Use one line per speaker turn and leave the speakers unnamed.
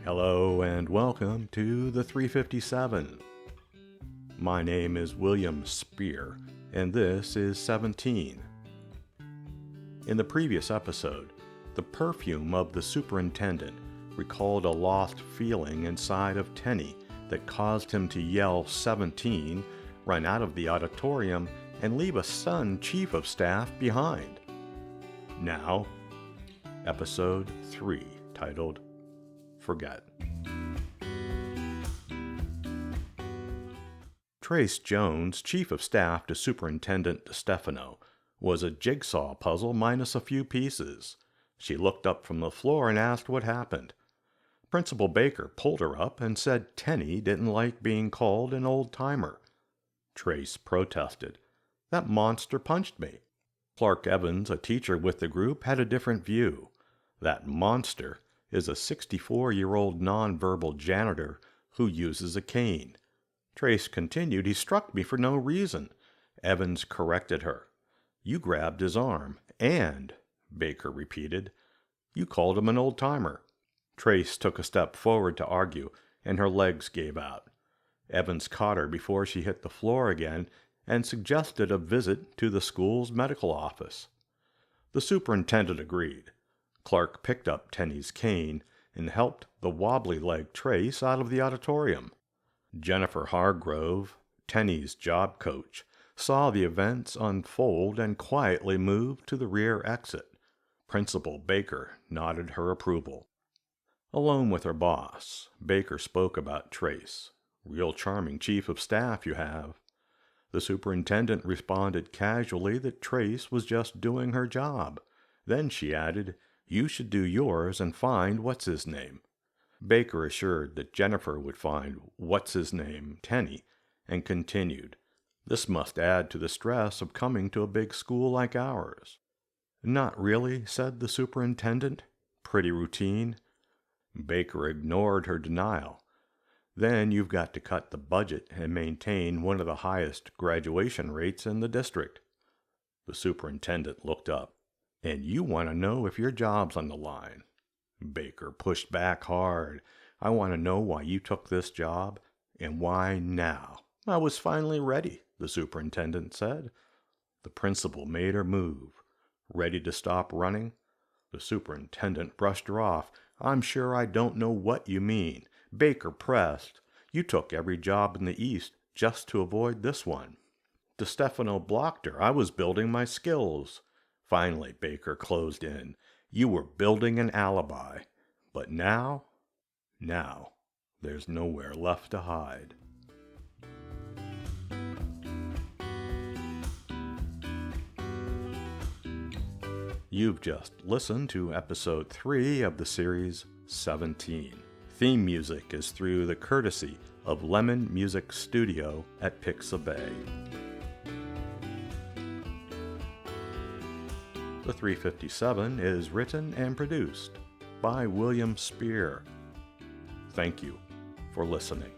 Hello and welcome to the 357. My name is William Spear, and this is 17. In the previous episode, the perfume of the superintendent recalled a lost feeling inside of Tenny that caused him to yell 17, run out of the auditorium, and leave a stunned chief of staff behind. Now, episode 3, titled Forget. Trace Jones, chief of staff to Superintendent DeStefano, was a jigsaw puzzle minus a few pieces. She looked up from the floor and asked what happened. Principal Baker pulled her up and said Tenny didn't like being called an old-timer. Trace protested. That monster punched me. Clark Evans, a teacher with the group, had a different view. That monster is a 64-year-old nonverbal janitor who uses a cane. Trace continued, he struck me for no reason. Evans corrected her. You grabbed his arm, and, Baker repeated, you called him an old-timer. Trace took a step forward to argue, and her legs gave out. Evans caught her before she hit the floor again and suggested a visit to the school's medical office. The superintendent agreed. Clark picked up Tenny's cane and helped the wobbly-legged Trace out of the auditorium. Jennifer Hargrove, Tenny's job coach, saw the events unfold and quietly moved to the rear exit. Principal Baker nodded her approval. Alone with her boss, Baker spoke about Trace. Real charming chief of staff you have. The superintendent responded casually that Trace was just doing her job. Then she added, you should do yours and find what's-his-name. Baker assured that Jennifer would find what's-his-name, Tenny, and continued, this must add to the stress of coming to a big school like ours. Not really, said the superintendent. Pretty routine. Baker ignored her denial. Then you've got to cut the budget and maintain one of the highest graduation rates in the district. The superintendent looked up. And you want to know if your job's on the line. Baker pushed back hard. I want to know why you took this job, and why now. I was finally ready, the superintendent said. The principal made her move. Ready to stop running? The superintendent brushed her off. I'm sure I don't know what you mean. Baker pressed. You took every job in the East just to avoid this one. DeStefano blocked her. I was building my skills. Finally, Baker closed in. You were building an alibi. But now, there's nowhere left to hide. You've just listened to episode 3 of the series 17. Theme music is through the courtesy of Lemon Music Studio at Pixabay. The 357 is written and produced by William Spear. Thank you for listening.